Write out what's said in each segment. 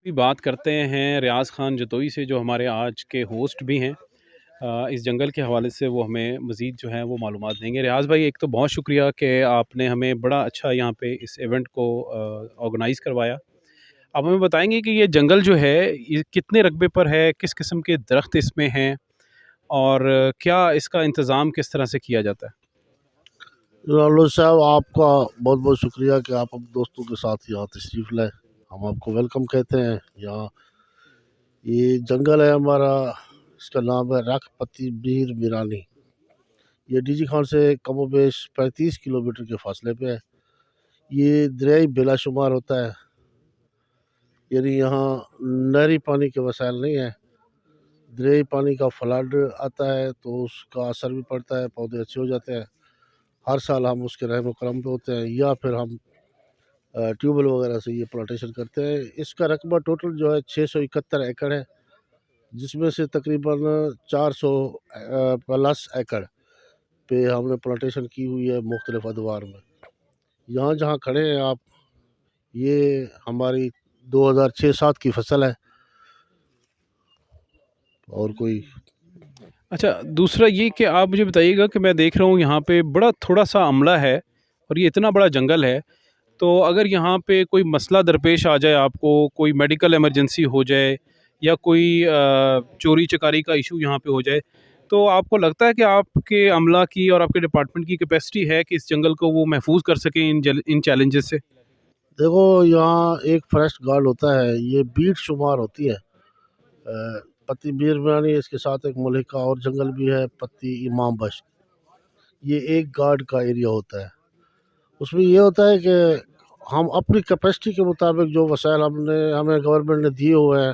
بھی بات کرتے ہیں ریاض خان جتوئی سے، جو ہمارے آج کے ہوسٹ بھی ہیں۔ اس جنگل کے حوالے سے وہ ہمیں مزید جو ہے وہ معلومات دیں گے۔ ریاض بھائی، ایک تو بہت شکریہ کہ آپ نے ہمیں بڑا اچھا یہاں پہ اس ایونٹ کو آرگنائز کروایا۔ آپ ہمیں بتائیں گے کہ یہ جنگل جو ہے یہ کتنے رقبے پر ہے، کس قسم کے درخت اس میں ہیں، اور کیا اس کا انتظام کس طرح سے کیا جاتا ہے؟ لالو صاحب، آپ کا بہت بہت شکریہ کہ آپ اپنے دوستوں کے ساتھ یہاں تشریف لائے۔ ہم آپ کو ویلکم کہتے ہیں یہاں۔ یہ جنگل ہے ہمارا، اس کا نام ہے رکھ پتی بیر میرانی۔ یہ ڈی جی خان سے کم و بیش 35 کلومیٹر کے فاصلے پہ ہے۔ یہ دریائی بلا شمار ہوتا ہے، یعنی یہاں نہری پانی کے وسائل نہیں ہیں۔ دریائی پانی کا فلڈ آتا ہے تو اس کا اثر بھی پڑتا ہے، پودے اچھے ہو جاتے ہیں۔ ہر سال ہم اس کے رحم و کرم پہ ہوتے ہیں، یا پھر ہم ٹیوبل وغیرہ سے یہ پلانٹیشن کرتے ہیں۔ اس کا رقبہ ٹوٹل جو ہے 671 ایکڑ ہے، جس میں سے تقریباً 400 پلس ایکڑ پہ ہم نے پلانٹیشن کی ہوئی ہے مختلف ادوار میں۔ یہاں جہاں کھڑے ہیں آپ، یہ ہماری 2006-07 کی فصل ہے۔ اور کوئی اچھا، دوسرا یہ کہ آپ مجھے بتائیے گا کہ میں دیکھ رہا ہوں یہاں پہ بڑا تھوڑا سا عملہ ہے، اور یہ اتنا بڑا جنگل ہے، تو اگر یہاں پہ کوئی مسئلہ درپیش آ جائے، آپ کو کوئی میڈیکل ایمرجنسی ہو جائے یا کوئی چوری چکاری کا ایشو یہاں پہ ہو جائے، تو آپ کو لگتا ہے کہ آپ کے عملہ کی اور آپ کے ڈپارٹمنٹ کی کیپیسٹی ہے کہ اس جنگل کو وہ محفوظ کر سکیں ان چیلنجز سے؟ دیکھو، یہاں ایک فاریسٹ گارڈ ہوتا ہے، یہ بیٹ شمار ہوتی ہے۔ پتی بیر میرانی، اس کے ساتھ ایک ملحقہ اور جنگل بھی ہے پتی امام بخش۔ یہ ایک گارڈ کا ایریا ہوتا ہے۔ اس میں یہ ہوتا ہے کہ ہم اپنی کیپیسٹی کے مطابق جو وسائل ہمیں گورنمنٹ نے دیے ہوئے ہیں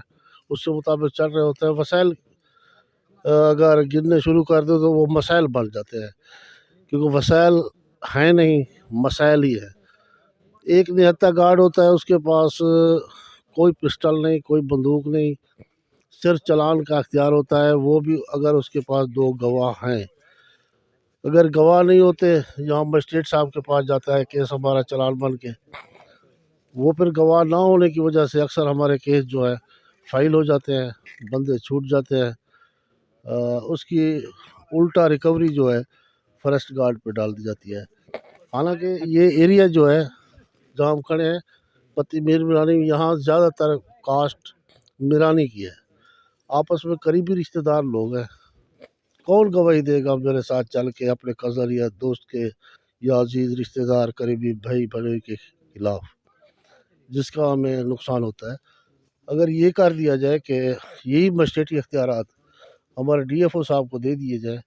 اس کے مطابق چل رہے ہوتے ہیں۔ وسائل اگر گرنے شروع کر دو تو وہ مسائل بن جاتے ہیں، کیونکہ وسائل ہیں نہیں، مسائل ہی ہے۔ ایک نہتا گارڈ ہوتا ہے، اس کے پاس کوئی پسٹل نہیں، کوئی بندوق نہیں، صرف چلان کا اختیار ہوتا ہے، وہ بھی اگر اس کے پاس 2 گواہ ہیں۔ اگر گواہ نہیں ہوتے، یہاں مجسٹریٹ صاحب کے پاس جاتا ہے کیس ہمارا چلان بن کے، وہ پھر گواہ نہ ہونے کی وجہ سے اکثر ہمارے کیس جو ہے فائل ہو جاتے ہیں، بندے چھوٹ جاتے ہیں۔ اس کی الٹا ریکوری جو ہے فاریسٹ گارڈ پہ ڈال دی جاتی ہے۔ حالانکہ یہ ایریا جو ہے جہاں ہم کھڑے ہیں پتی میر میرانی، یہاں زیادہ تر کاسٹ میرانی کی ہے، آپس میں قریبی رشتہ دار لوگ ہیں۔ کون گواہی دے گا میرے ساتھ چل کے اپنے کزن یا دوست کے یا عزیز رشتہ دار قریبی بھائی بھائی کے خلاف، جس کا ہمیں نقصان ہوتا ہے؟ اگر یہ کر دیا جائے کہ یہی مجسٹریٹی اختیارات ہمارے ڈی ایف او صاحب کو دے دیے جائے۔